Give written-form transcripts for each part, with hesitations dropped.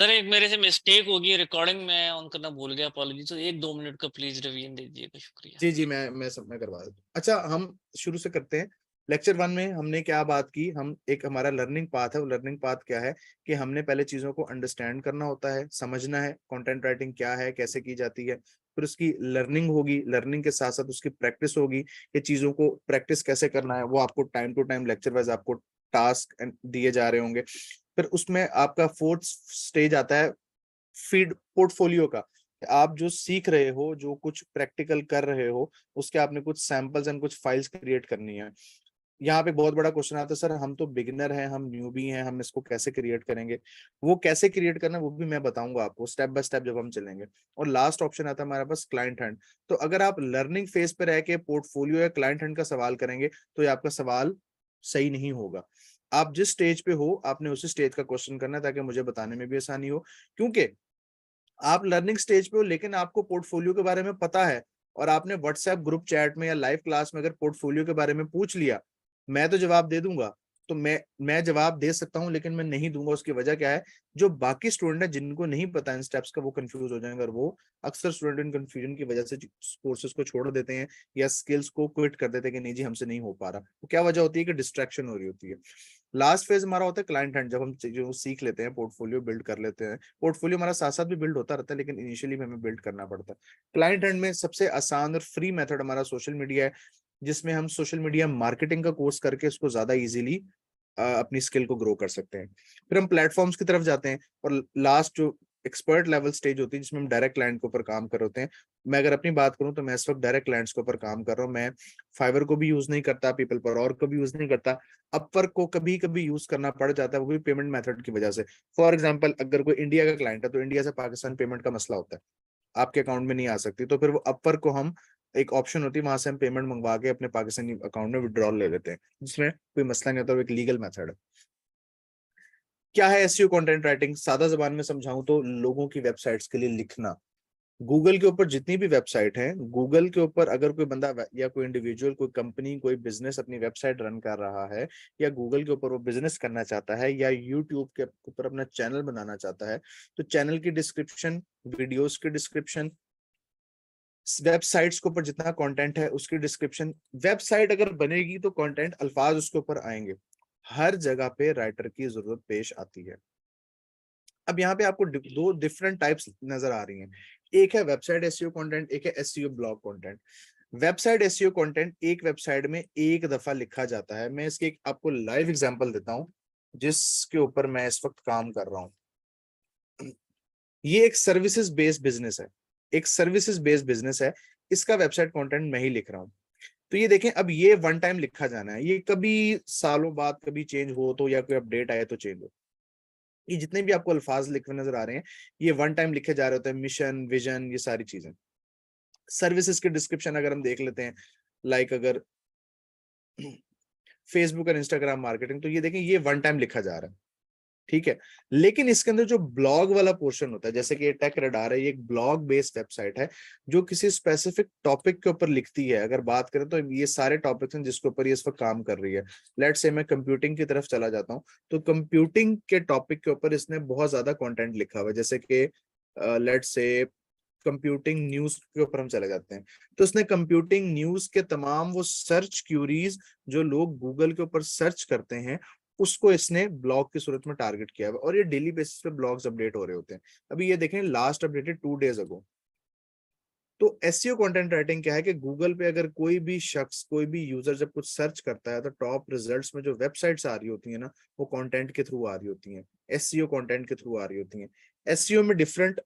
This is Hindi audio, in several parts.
सर एक मेरे से मिस्टेक होगी, रिकॉर्डिंग में ऑन करना भूल गया, अपॉलॉजी। तो 1-2 मिनट का प्लीज रिवीजन दे दीजिएगा, शुक्रिया। जी जी, मैं सब मैं करवा दूँ। अच्छा, हम शुरू से करते हैं। लेक्चर 1 में हमने क्या बात की, हम एक हमारा लर्निंग पाथ है। वो लर्निंग पाथ क्या है कि हमने पहले चीजों को अंडरस्टैंड करना होता है, समझना है कंटेंट राइटिंग क्या है, कैसे की जाती है। फिर उसकी लर्निंग होगी, लर्निंग के साथ साथ उसकी प्रैक्टिस होगी। ये चीजों को प्रैक्टिस कैसे करना है वो आपको time to time lecture wise आपको टास्क दिए जा रहे होंगे। फिर उसमें आपका फोर्थ स्टेज आता है फीड पोर्टफोलियो का। आप जो सीख रहे हो, जो कुछ प्रैक्टिकल कर रहे हो, उसके आपने कुछ सैंपल्स एंड कुछ फाइल्स क्रिएट करनी है। यहाँ पे बहुत बड़ा क्वेश्चन आता है, सर हम तो बिगिनर हैं, हम न्यूबी हैं, हम इसको कैसे क्रिएट करेंगे? वो कैसे क्रिएट करना वो भी मैं बताऊंगा आपको स्टेप बाय स्टेप जब हम चलेंगे। और लास्ट ऑप्शन आता है हमारे पास क्लाइंट हैंड। तो अगर आप लर्निंग फेज पे रह के पोर्टफोलियो या क्लाइंट हैंड का सवाल करेंगे तो ये आपका सवाल सही नहीं होगा। आप जिस स्टेज पे हो आपने उसी स्टेज का क्वेश्चन करना है ताकि मुझे बताने में भी आसानी हो। क्योंकि आप लर्निंग स्टेज पे हो लेकिन आपको पोर्टफोलियो के बारे में पता है, और आपने व्हाट्सएप ग्रुप चैट में या लाइव क्लास में अगर पोर्टफोलियो के बारे में पूछ लिया, मैं तो जवाब दे दूंगा। तो मैं जवाब दे सकता हूं लेकिन मैं नहीं दूंगा। उसकी वजह क्या है, जो बाकी स्टूडेंट है जिनको नहीं पता इन स्टेप्स का वो कंफ्यूज हो जाएंगे, और वो अक्सर स्टूडेंट इन कंफ्यूजन की वजह से कोर्सेज को छोड़ देते हैं या स्किल्स को क्विट कर देते हैं कि नहीं जी हमसे नहीं हो पा रहा। तो क्या वजह होती है कि डिस्ट्रैक्शन हो रही होती है। लास्ट फेज हमारा होता है क्लाइंट हैंड, जब हम जो सीख लेते हैं, पोर्टफोलियो बिल्ड कर लेते हैं। पोर्टफोलियो हमारा साथ साथ भी बिल्ड होता रहता है लेकिन इनिशियली हमें बिल्ड करना पड़ता है। क्लाइंट एंड में सबसे आसान और फ्री मेथड हमारा सोशल मीडिया है, जिसमें हम सोशल मीडिया मार्केटिंग का कोर्स करके उसको ज्यादा इजीली अपनी स्किल को ग्रो कर सकते हैं। फिर हम प्लेटफॉर्म्स की तरफ जाते हैं, और लास्ट जो एक्सपर्ट लेवल स्टेज होती है जिसमें हम डायरेक्ट क्लाइंट के ऊपर काम कर रहे होते हैं। मैं अगर अपनी बात करूं तो मैं इस वक्त डायरेक्ट क्लाइंट्स के ऊपर काम कर रहा हूं। मैं फाइवर को भी यूज नहीं करता, पीपल पर और को भी यूज नहीं करता। अपवर्क को कभी कभी यूज करना पड़ जाता है, वो भी पेमेंट मेथड की वजह से। फॉर एग्जाम्पल, अगर कोई इंडिया का क्लाइंट है तो इंडिया से पाकिस्तान पेमेंट का मसला होता है, आपके अकाउंट में नहीं आ सकती, तो फिर वो अपवर्क को हम एक ऑप्शन होती है, वहां से हम पेमेंट मंगवा के अपने पाकिस्तानी अकाउंट में विड्रॉल ले लेते हैं, जिसमें कोई मसला नहीं होता, वो एक लीगल मेथड है। क्या है एसईओ कंटेंट राइटिंग? सादा जबान में समझाऊं तो लोगों की वेबसाइट्स के लिए लिखना। गूगल के ऊपर जितनी भी वेबसाइट है, गूगल के ऊपर अगर कोई बंदा या कोई इंडिविजुअल, कोई कंपनी, कोई बिजनेस अपनी वेबसाइट रन कर रहा है, या गूगल के ऊपर वो बिजनेस करना चाहता है, या यूट्यूब के ऊपर अपना चैनल बनाना चाहता है, तो चैनल की डिस्क्रिप्शन, वीडियोस की डिस्क्रिप्शन, वेबसाइट्स के ऊपर जितना कंटेंट है उसकी डिस्क्रिप्शन, वेबसाइट अगर बनेगी तो कंटेंट अल्फाज उसके ऊपर आएंगे। हर जगह पे राइटर की जरूरत पेश आती है। अब यहाँ पे आपको दो डिफरेंट टाइप्स नजर आ रही हैं। एक है वेबसाइट एसईओ कंटेंट, एक है SEO blog content. Website SEO content एक वेबसाइट में एक दफा लिखा जाता है। मैं इसके एक आपको लाइव एग्जांपल देता हूँ जिसके ऊपर मैं इस वक्त काम कर रहा हूँ। ये एक सर्विसेज बेस्ड बिजनेस है, एक सर्विसेज बेस्ड बिजनेस है। इसका वेबसाइट कंटेंट मैं ही लिख रहा हूँ। तो ये देखें, अब ये वन टाइम लिखा जाना है, ये कभी सालों बाद कभी चेंज हो तो, या कोई अपडेट आए तो चेंज हो। ये जितने भी आपको अल्फाज लिखे नजर आ रहे हैं, ये वन टाइम लिखे जा रहे होते हैं, मिशन, विजन, ये सारी चीजें। सर्विसेज के डिस्क्रिप्शन अगर हम देख लेते हैं, लाइक अगर फेसबुक और इंस्टाग्राम मार्केटिंग, तो ये देखें ये वन टाइम लिखा जा रहा है, ठीक है। लेकिन इसके अंदर जो ब्लॉग वाला पोर्शन होता है, जैसे कि ये टेक रडार है, ये एक ब्लॉग बेस्ड वेबसाइट है जो किसी स्पेसिफिक टॉपिक के ऊपर लिखती है। अगर बात करें तो ये सारे टॉपिक्स हैं जिसके ऊपर ये इस वक्त काम कर रही है। लेट्स से मैं कंप्यूटिंग की तरफ चला जाता हूँ, तो कंप्यूटिंग के टॉपिक के ऊपर इसने बहुत ज्यादा कंटेंट लिखा हुआ है। जैसे कि लेट्स से कंप्यूटिंग न्यूज के ऊपर हम चले जाते हैं, तो उसने कंप्यूटिंग न्यूज के तमाम वो सर्च क्यूरीज जो लोग गूगल के ऊपर सर्च करते हैं, उसको इसने ब्लॉग की सूरत में टारगेट किया है, और ये डेली बेसिस पे ब्लॉग्स अपडेट हो रहे होते हैं। अभी ये देखें, लास्ट अपडेटेड 2 days अगो। तो एसईओ कंटेंट राइटिंग क्या है कि गूगल पे अगर कोई भी शख्स, कोई भी यूजर जब कुछ सर्च करता है तो टॉप रिजल्ट्स में जो वेबसाइट्स आ रही होती है ना, वो कंटेंट के थ्रू आ रही होती हैं, एसईओ कंटेंट के थ्रू आ रही होती हैं। एसईओ में डिफरेंट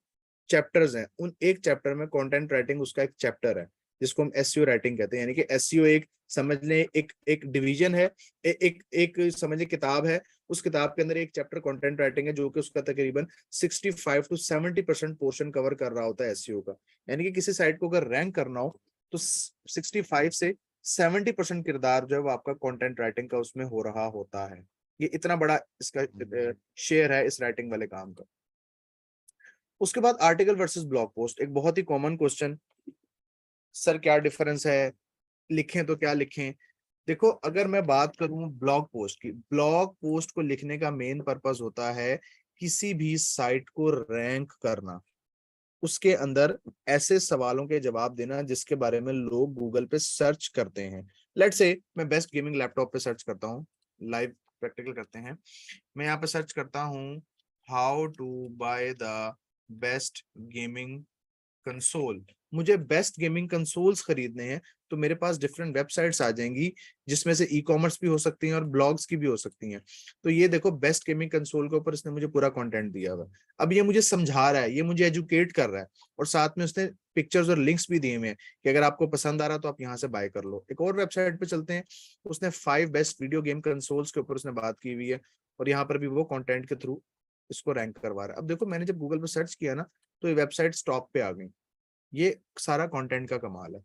चैप्टर्स हैं, उन एक चैप्टर में कंटेंट राइटिंग उसका एक चैप्टर है, जिसको हम एसईओ राइटिंग कहते हैं। यानी कि एसईओ एक समझ लें एक एक डिवीजन है, एक समझ लें किताब है। उस किताब के अंदर एक चैप्टर कंटेंट राइटिंग है जो कि उसका तकरीबन 65 to 70% पोर्शन कवर कर रहा होता है एसईओ का। यानी कि किसी साइट को अगर रैंक करना हो तो 65 से 70% किरदार जो है वो आपका कंटेंट राइटिंग का उसमें हो रहा होता है। ये इतना बड़ा इसका शेयर है इस राइटिंग वाले काम का। उसके बाद आर्टिकल वर्सेस ब्लॉग पोस्ट, एक बहुत ही कॉमन क्वेश्चन, सर क्या डिफरेंस है, लिखें तो क्या लिखें? देखो, अगर मैं बात करूं ब्लॉग पोस्ट की, ब्लॉग पोस्ट को लिखने का मेन पर्पस होता है किसी भी साइट को रैंक करना, उसके अंदर ऐसे सवालों के जवाब देना जिसके बारे में लोग गूगल पे सर्च करते हैं। लेट्स से मैं बेस्ट गेमिंग लैपटॉप पे सर्च करता हूँ, लाइव प्रैक्टिकल करते हैं। मैं यहाँ पे सर्च करता हूँ how to buy the best gaming console. मुझे बेस्ट गेमिंग कंसोल्स खरीदने हैं, तो मेरे पास डिफरेंट वेबसाइट्स आ जाएंगी जिसमें से ई कॉमर्स भी हो सकती हैं और ब्लॉग्स की भी हो सकती हैं। तो ये देखो बेस्ट गेमिंग कंसोल के ऊपर इसने मुझे पूरा कंटेंट दिया हुआ है। अब ये मुझे समझा रहा है, ये मुझे एजुकेट कर रहा है, और साथ में उसने पिक्चर्स और लिंक्स भी दिए हुए हैं कि अगर आपको पसंद आ रहा तो आप यहाँ से बाय कर लो। एक और वेबसाइट पे चलते हैं, उसने 5 बेस्ट वीडियो गेम कंसोल्स के ऊपर उसने बात की हुई है, और यहाँ पर भी वो कंटेंट के थ्रू इसको रैंक करवा रहा है। अब देखो मैंने जब गूगल पे सर्च किया ना, तो ये वेबसाइट टॉप पे आ गई। ये सारा कंटेंट का कमाल है।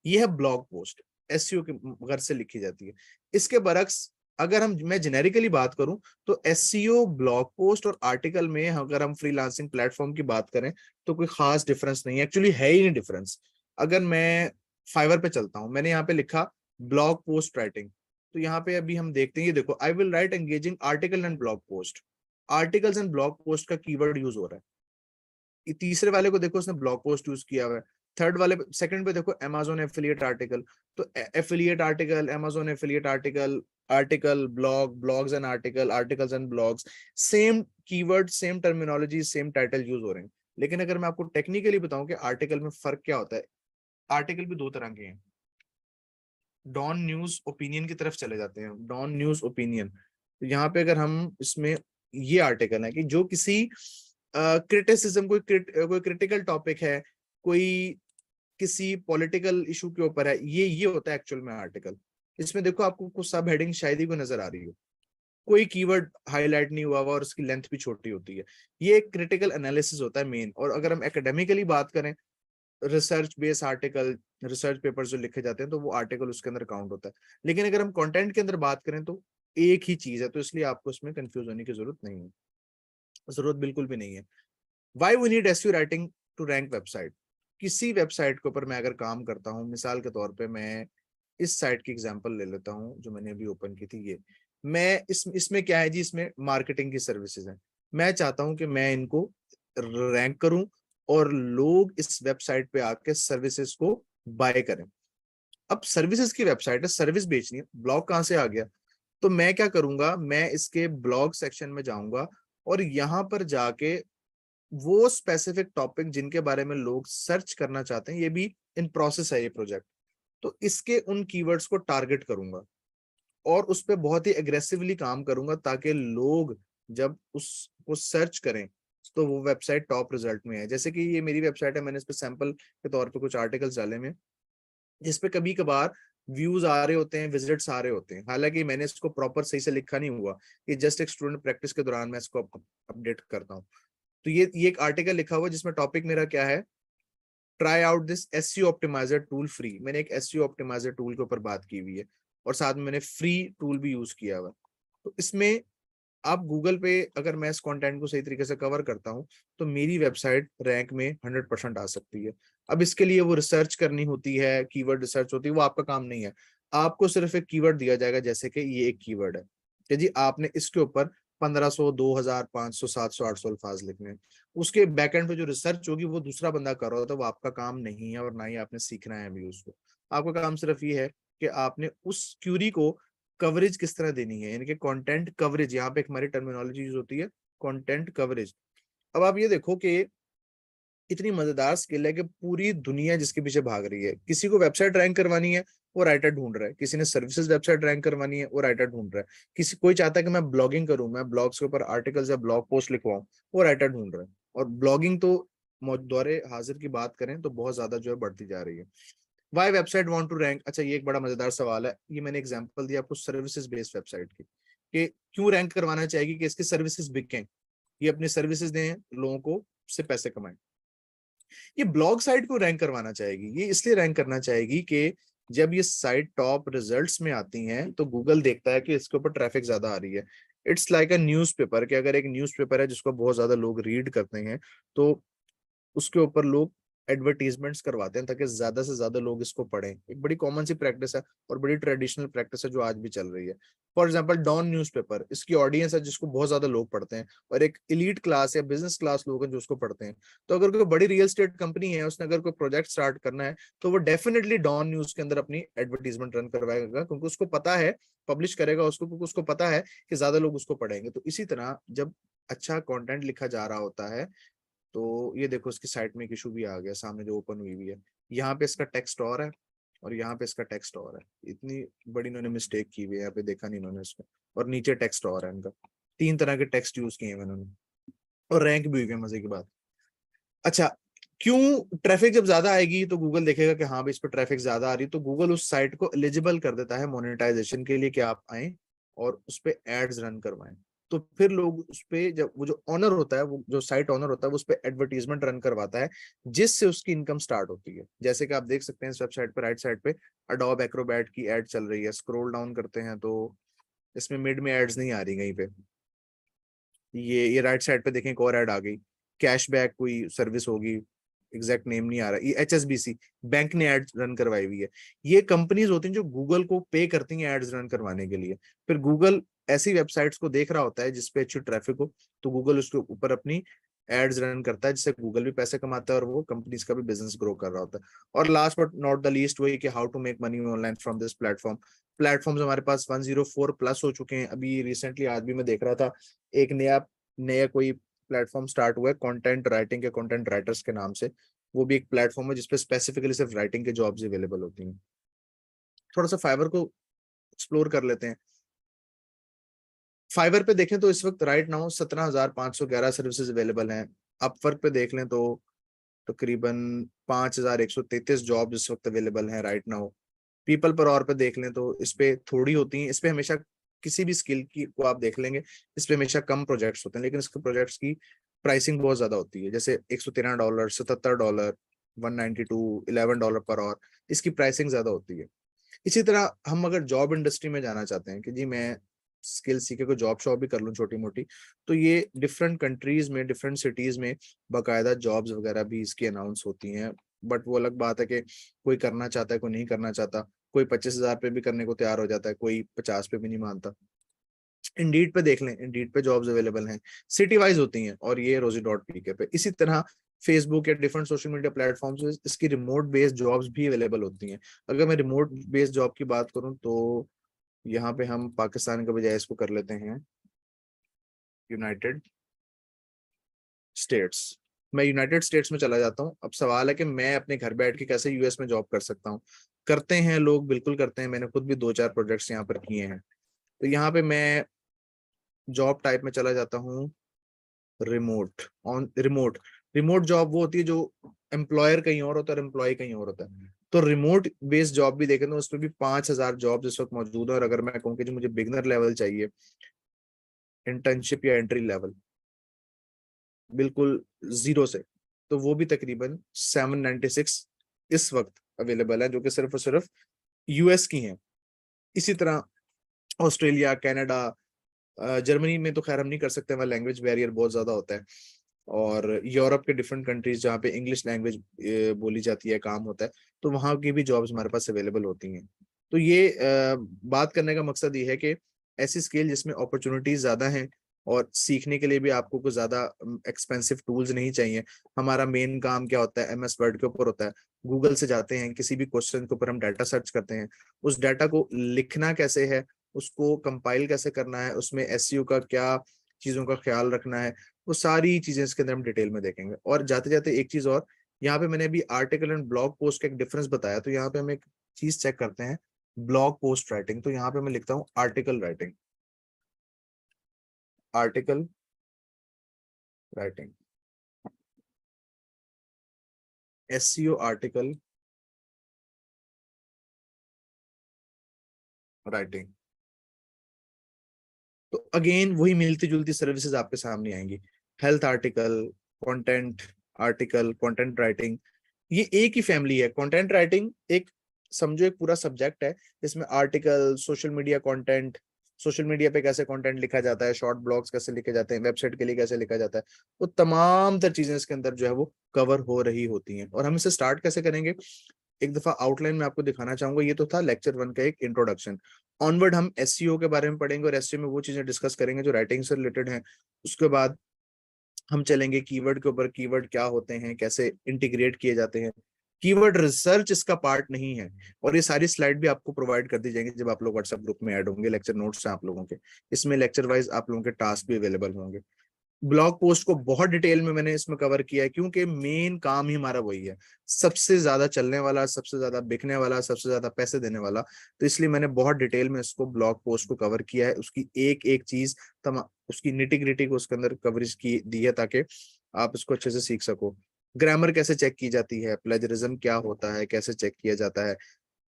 ये है ब्लॉग पोस्ट, एसईओ के घर से लिखी जाती है। इसके बरक्स अगर मैं जेनेरिकली बात करूं, तो एसईओ ब्लॉग पोस्ट और आर्टिकल में अगर हम फ्रीलांसिंग प्लेटफॉर्म की बात करें तो कोई खास डिफरेंस नहीं है, एक्चुअली है ही नहीं डिफरेंस। अगर मैं फाइवर पे चलता हूं, मैंने यहाँ पे लिखा ब्लॉग पोस्ट राइटिंग, तो यहाँ पे अभी हम देखते हैं, ये देखो I will write engaging article and blog post. Articles and blog post का कीवर्ड यूज हो रहा है। तीसरे वाले को देखो उसने ब्लॉग पोस्ट यूज किया हुआ है। थर्ड वाले सेकंड पे देखो अमेजोन एफिलिएट आर्टिकल, तो affiliate article, Amazon affiliate article, article blog, blogs and article, articles and blogs, same keyword, same terminology, same title use हो रहे हैं। लेकिन अगर मैं आपको टेक्निकली बताऊं कि आर्टिकल में फर्क क्या होता है, आर्टिकल भी दो तरह के हैं। डॉन न्यूज ओपिनियन की तरफ चले जाते हैं, डॉन न्यूज ओपिनियन। तो यहाँ पे अगर हम इसमें, ये आर्टिकल है कि जो किसी क्रिटिसिज्म, कोई क्रिटिकल टॉपिक है, कोई किसी पॉलिटिकल इशू के ऊपर है, ये होता है एक्चुअल में आर्टिकल। इसमें देखो आपको कुछ सब हेडिंग शायद ही को नजर आ रही हो, कोई कीवर्ड हाईलाइट नहीं हुआ और उसकी लेंथ भी छोटी होती है। ये एक क्रिटिकल एनालिसिस होता है मेन। और अगर हम एकेडमिकली बात करें, research based article, research paper जो लिखे जाते हैं, तो वो आर्टिकल उसके अंदर काउंट होता है। लेकिन अगर हम कंटेंट के अंदर बात करें तो एक ही चीज है, तो इसलिए आपको इसमें कंफ्यूज होने की जरूरत नहीं है, जरूरत बिल्कुल भी नहीं है। Why we need SEO writing to rank website. किसी वेबसाइट के ऊपर मैं अगर काम करता हूँ, मिसाल के तौर पे मैं इस साइट की एग्जांपल ले लेता हूँ जो मैंने अभी ओपन की थी, ये मैं इसमें क्या है जी, इसमें मार्केटिंग की सर्विसेज हैं। मैं चाहता हूँ कि मैं इनको रैंक करूं और लोग इस वेबसाइट पे आके सर्विसेज को बाय करें। अब सर्विसेज की वेबसाइट है, सर्विस बेचनी है, ब्लॉग कहाँ से आ गया? तो मैं क्या करूंगा, मैं इसके ब्लॉग सेक्शन में जाऊंगा और यहाँ पर जाके वो स्पेसिफिक टॉपिक जिनके बारे में लोग सर्च करना चाहते हैं, ये भी इन प्रोसेस है ये प्रोजेक्ट, तो इसके उन कीवर्ड्स को टारगेट करूंगा और उस पर बहुत ही एग्रेसिवली काम करूंगा, ताकि लोग जब उसको सर्च करें तो वो वेबसाइट टॉप रिजल्ट में है। जैसे कि ये मेरी वेबसाइट है, मैंने इस पे सैंपल के तौर पे कुछ आर्टिकल्स डाले में, जिसपे कभी कभार व्यूज आ रहे होते हैं, विजिट्स आ रहे होते हैं, हालांकि मैंने इसको प्रॉपर सही से लिखा नहीं हुआ, ये जस्ट एक स्टूडेंट प्रैक्टिस के दौरान मैं इसको अपडेट करता हूँ। तो ये एक आर्टिकल लिखा हुआ जिसमें टॉपिक मेरा क्या है, try out this SEO optimizer tool free. मैंने एक एसईओ ऑप्टिमाइजर टूल के ऊपर बात की हुई है और साथ में मैंने फ्री टूल भी यूज किया हुआ। तो इसमें आप गूगल पे अगर मैं इस कंटेंट को सही तरीके से कवर करता हूं, तो मेरी वेबसाइट रैंक में 100% आ सकती है। अब इसके लिए वो रिसर्च करनी होती है, कीवर्ड रिसर्च होती है, वो आपका काम नहीं है। आपको सिर्फ एक कीवर्ड दिया जाएगा, जैसे कि ये एक कीवर्ड है कि जी आपने इसके ऊपर 1500, 2000, 500, 700, 800 अल्फाज लिखने हैं। उसके बैकएंड पे जो रिसर्च होगी वो दूसरा बंदा कर रहा होता है, वो आपका काम नहीं है और ना ही आपने सीखना है अभी उसको। आपका काम सिर्फ ये है कि आपने उस क्यूरी को कवरेज किस तरह देनी है, यानी कि कंटेंट कवरेज, यहाँ पे एक हमारी टर्मिनोलॉजी यूज होती है, कंटेंट कवरेज। अब आप ये देखो कि इतनी मजेदार स्किल है कि पूरी दुनिया जिसके पीछे भाग रही है। किसी को वेबसाइट रैंक करवानी है, वो राइटर ढूंढ रहा है, किसी ने सर्विसेज वेबसाइट रैंक करवानी है, वो राइटर ढूंढ रहा है, किसी कोई चाहता है कि मैं ब्लॉगिंग करूं, मैं ब्लॉग्स के ऊपर आर्टिकल्स या ब्लॉग पोस्ट लिखवाऊं, वो राइटर ढूंढ रहा है। और ब्लॉगिंग तो दौरे हाजिर की बात करें तो बहुत ज्यादा जो है बढ़ती जा रही है। Why website want to rank, अच्छा ये एक बड़ा मजेदार सवाल है। ये मैंने एग्जांपल दिया आपको सर्विसेज बेस्ड वेबसाइट की, कि क्यों रैंक करवाना चाहेगी, कि इसकी सर्विसेज बिकें, ये अपनी सर्विसेज दें लोगों को, से पैसे कमाएं। ये ब्लॉग साइट को रैंक करवाना चाहेगी, ये इसलिए रैंक करना चाहेगी कि जब ये साइट टॉप रिजल्ट्स में आती हैं तो गूगल देखता है कि इसके ऊपर ट्रैफिक ज्यादा आ रही है। इट्स लाइक अ न्यूज़पेपर, कि अगर एक न्यूज़पेपर है जिसको बहुत ज्यादा लोग रीड करते हैं, तो उसके ऊपर लोग एडवर्टीजमेंट्स करवाते हैं ताकि ज्यादा से ज्यादा लोग इसको पढ़ें। एक बड़ी कॉमन सी प्रैक्टिस है और बड़ी ट्रेडिशनल प्रैक्टिस है जो आज भी चल रही है। फॉर एग्जांपल डॉन न्यूज़पेपर, इसकी ऑडियंस है जिसको बहुत ज्यादा लोग पढ़ते हैं, और एक एलीट क्लास या बिजनेस क्लास लोग हैं जो उसको पढ़ते हैं। तो अगर कोई बड़ी रियल स्टेट कंपनी है, उसने अगर कोई प्रोजेक्ट स्टार्ट करना है, तो वो डेफिनेटली डॉन न्यूज के अंदर अपनी एडवर्टीजमेंट रन करवाएगा, क्योंकि उसको पता है, पब्लिश करेगा उसको, क्योंकि उसको पता है कि ज्यादा लोग उसको पढ़ेंगे। तो इसी तरह जब अच्छा कंटेंट लिखा जा रहा होता है, तो ये देखो इसकी साइट में एक इशू भी आ गया सामने जो ओपन हुई हुई है, यहाँ पे इसका टेक्स्ट और है और यहाँ पे इसका टेक्स्ट और है। इतनी बड़ी इन्होंने मिस्टेक की हुई है, यहाँ पे देखा नहीं इन्होंने इसको, और नीचे टेक्स्ट और है इनका। 3 तरह के टेक्स्ट यूज किए हैं इन्होंने, और रैंक भी हुई है, मजे की बात। अच्छा, क्यों? ट्रैफिक जब ज्यादा आएगी तो गूगल देखेगा कि हाँ भाई इस पर ट्रैफिक ज्यादा आ रही है, तो गूगल उस साइट को एलिजिबल कर देता है मोनेटाइजेशन के लिए कि आप आए और उस पे एड्स रन करवाएं। तो फिर लोग उस पे, जब वो जो ऑनर होता है, वो जो साइट ऑनर होता है, वो उस पे एडवर्टीजमेंट रन करवाता है, जिससे उसकी इनकम स्टार्ट होती है। जैसे कि आप देख सकते हैं इस वेबसाइट पे राइट साइड पे अडोब एक्रोबैट की एड चल रही है। स्क्रॉल डाउन करते हैं तो इसमें मिड में एड्स नहीं आ रही कहीं पे। ये राइट साइड पे देखें एक और ऐड आ गई, कैशबैक कोई सर्विस होगी, एग्जैक्ट नेम नहीं आ रहा, ये HSBC बैंक ने एड रन करवाई हुई है। ये कंपनीज होती हैं जो गूगल को पे करती हैं एड्स रन करवाने के लिए। फिर गूगल ऐसी वेबसाइट्स को देख रहा होता है जिसपे अच्छी ट्रैफिक हो, तो गूगल उसके ऊपर अपनी एड्स रन करता है, जिससे गूगल भी पैसे कमाता है और वो कंपनीज का भी बिजनेस ग्रो कर रहा होता है। और last but not the least वही कि how to make money online from this platform. Platforms हमारे पास 104 प्लस हो चुके हैं। अभी रिसेंटली आज भी मैं देख रहा था एक नया नया कोई प्लेटफॉर्म स्टार्ट हुआ है कंटेंट राइटिंग के, कंटेंट राइटर्स के नाम से। वो भी एक प्लेटफॉर्म है जिसपे स्पेसिफिकली सिर्फ राइटिंग के जॉब्स अवेलेबल होती हैं। थोड़ा सा फाइवर को एक्सप्लोर कर लेते हैं। फाइवर पे देखें तो इस वक्त राइट नाउ 17,511 सर्विसेज अवेलेबल हैं। अपवर्क पे देख लें तो तकरीबन 5,133 जॉब इस वक्त अवेलेबल हैं राइट नाउ। पीपल पर और पे देख लें तो इस पे थोड़ी होती हैं। इस पे हमेशा किसी भी स्किल की को आप देख लेंगे, इस पे हमेशा कम प्रोजेक्ट्स होते हैं, लेकिन इसके प्रोजेक्ट्स की प्राइसिंग बहुत ज्यादा होती है। जैसे $113, $77, 192, $11 पर आवर, इसकी प्राइसिंग ज्यादा होती है। इसी तरह हम अगर जॉब इंडस्ट्री में जाना चाहते हैं कि जी मैं स्किल सीखे को जॉब शॉप भी कर लूँ छोटी मोटी, तो ये डिफरेंट कंट्रीज में, डिफरेंट सिटीज में बाकायदा जॉब्स वगैरह भी इसकी अनाउंस होती हैं। बट वो अलग बात है कि कोई करना चाहता है, कोई नहीं करना चाहता। कोई 25,000 पे भी करने को तैयार हो जाता है, कोई 50 पे भी नहीं मानता। इंडीड पे देख लें, इंडीड पे जॉब्स अवेलेबल हैं, सिटी वाइज होती हैं, और ये रोजी डॉट पीके पे। इसी तरह फेसबुक या डिफरेंट सोशल मीडिया प्लेटफॉर्म्स पे इसकी रिमोट बेस्ड जॉब्स भी अवेलेबल होती हैं। अगर मैं रिमोट बेस्ड जॉब की बात करूं तो यहाँ पे हम पाकिस्तान के बजाय इसको कर लेते हैं यूनाइटेड स्टेट्स। मैं यूनाइटेड स्टेट्स में चला जाता हूँ। अब सवाल है कि मैं अपने घर बैठ के कैसे यूएस में जॉब कर सकता हूँ। करते हैं लोग, बिल्कुल करते हैं। मैंने खुद भी 2-4 प्रोजेक्ट्स यहाँ पर किए हैं। तो यहाँ पे मैं जॉब टाइप में चला जाता हूँ remote. On remote, remote job वो होती है जो एम्प्लॉयर कहीं और होता है और एम्प्लॉय कहीं और होता है। तो रिमोट बेस्ड जॉब भी देखें तो उसमें भी 5,000 जॉब इस वक्त मौजूद है। और अगर मैं कहूँ कि जो मुझे बिगनर लेवल चाहिए, इंटर्नशिप या एंट्री लेवल, बिल्कुल जीरो से, तो वो भी तकरीबन 796 इस वक्त अवेलेबल है, जो कि सिर्फ और सिर्फ यूएस की हैं। इसी तरह ऑस्ट्रेलिया, कनाडा, जर्मनी में तो खैर हम नहीं कर सकते, वहाँ लैंग्वेज बैरियर बहुत ज्यादा होता है। और यूरोप के डिफरेंट कंट्रीज जहाँ पे इंग्लिश लैंग्वेज बोली जाती है, काम होता है, तो वहाँ की भी जॉब्स हमारे पास अवेलेबल होती हैं। तो ये बात करने का मकसद ये है कि ऐसी स्किल जिसमें अपॉर्चुनिटीज ज्यादा हैं और सीखने के लिए भी आपको कुछ ज्यादा एक्सपेंसिव टूल्स नहीं चाहिए। हमारा मेन काम क्या होता है, MS वर्ड के ऊपर होता है। गूगल से जाते हैं, किसी भी क्वेश्चन के ऊपर हम डाटा सर्च करते हैं, उस डाटा को लिखना कैसे है, उसको कंपाइल कैसे करना है, उसमें SEO का क्या चीजों का ख्याल रखना है, वो सारी चीजें इसके अंदर हम डिटेल में देखेंगे। और जाते जाते एक चीज और, यहाँ पे मैंने अभी आर्टिकल एंड ब्लॉग पोस्ट का एक डिफरेंस बताया, तो यहाँ पे हम एक चीज चेक करते हैं, ब्लॉग पोस्ट राइटिंग। तो यहाँ पे मैं लिखता हूँ article writing, article writing, SEO article writing. तो अगेन वही मिलती जुलती सर्विसेज आपके सामने आएंगी, health article, content article, content writing. ये एक ही फैमिली है। कंटेंट राइटिंग एक, समझो एक पूरा सब्जेक्ट है, इसमें article, social media content, social media पे कैसे कंटेंट लिखा जाता है, शॉर्ट ब्लॉग्स कैसे लिखे जाते हैं, वेबसाइट के लिए कैसे लिखा जाता है, वो तमाम तर चीजें इसके अंदर जो है वो कवर हो रही होती हैं। और हम इसे स्टार्ट कैसे करेंगे, एक दफा आउटलाइन में आपको दिखाना चाहूंगा। ये तो था लेक्चर 1 का एक इंट्रोडक्शन। ऑनवर्ड हम एसईओ के बारे में पढ़ेंगे और एसईओ में वो चीजें डिस्कस करेंगे जो राइटिंग से रिलेटेड हैं। उसके बाद हम चलेंगे कीवर्ड के ऊपर, कीवर्ड क्या होते हैं, कैसे इंटीग्रेट किए जाते हैं। कीवर्ड रिसर्च इसका पार्ट नहीं है, और ये सारी स्लाइड भी आपको प्रोवाइड कर दी जाएंगी जब आप लोग व्हाट्सएप ग्रुप में ऐड होंगे। लेक्चर नोट्स हैं आप लोगों के, इसमें लेक्चर वाइज आप लोगों के टास्क भी अवेलेबल होंगे। ब्लॉग पोस्ट को बहुत डिटेल में मैंने इसमें कवर किया है, क्योंकि मेन काम ही हमारा वही है, सबसे ज्यादा चलने वाला, सबसे ज्यादा बिकने वाला, सबसे ज्यादा पैसे देने वाला। तो इसलिए मैंने बहुत डिटेल में इसको ब्लॉग पोस्ट को कवर किया है, उसकी एक एक चीज उसकी निटी ग्रिटी को उसके अंदर कवरेज की दी है, ताकि आप इसको अच्छे से सीख सको। ग्रामर कैसे चेक की जाती है, प्लेजरिज्म क्या होता है, कैसे चेक किया जाता है,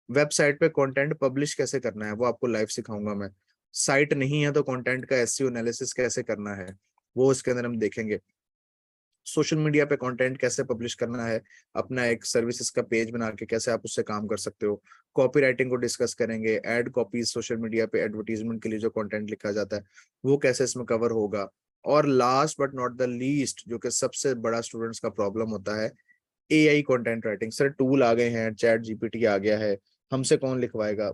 वेबसाइट पे कंटेंट पब्लिश कैसे करना है वो आपको लाइव सिखाऊंगा मैं। साइट नहीं है तो कंटेंट का एसईओ एनालिसिस कैसे करना है वो इसके अंदर हम देखेंगे। सोशल मीडिया पे कंटेंट कैसे पब्लिश करना है, अपना एक सर्विसेज का पेज बना के कैसे आप उससे काम कर सकते हो। कॉपी राइटिंग को डिस्कस करेंगे, एड कॉपीज सोशल मीडिया पे एडवर्टीजमेंट के लिए जो कंटेंट लिखा जाता है वो कैसे इसमें कवर होगा। और last but not the least, जो कि सबसे बड़ा स्टूडेंट्स का प्रॉब्लम होता है, AI content writing. Sir tool आ गए हैं, चैट जीपीटी आ गया है, हमसे कौन लिखवाएगा।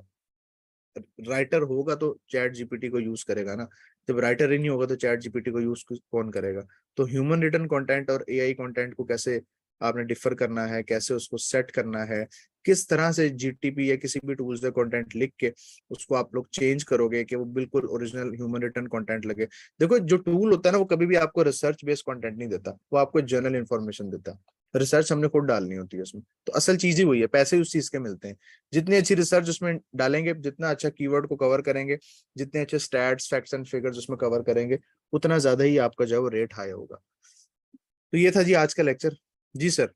राइटर होगा तो चैट जीपीटी को यूज करेगा ना, जब राइटर ही नहीं होगा तो चैट जीपीटी को यूज कौन करेगा। तो ह्यूमन रिटन कंटेंट और एआई कंटेंट को कैसे आपने डिफर करना है, कैसे उसको सेट करना है, किस तरह से जीटीपी या किसी भी टूल से कंटेंट लिख के उसको आप लोग चेंज करोगे कि वो बिल्कुल ओरिजिनल ह्यूमन रिटन कंटेंट लगे। देखो जो टूल होता है ना वो कभी भी आपको रिसर्च बेस्ड कंटेंट नहीं देता, वो आपको जनरल इन्फॉर्मेशन देता है। रिसर्च हमने खुद डालनी होती है उसमें, तो असल चीज ही वही है, पैसे उस चीज के मिलते हैं। जितनी अच्छी रिसर्च उसमें डालेंगे, जितना अच्छा कीवर्ड को कवर करेंगे, जितने अच्छे स्टैट्स फैक्ट्स एंड फिगर्स उसमें कवर करेंगे, उतना ज्यादा ही आपका जो है वो रेट हाई होगा। तो ये था जी आज का लेक्चर। जी सर।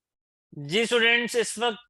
जी स्टूडेंट्स, इस वक्त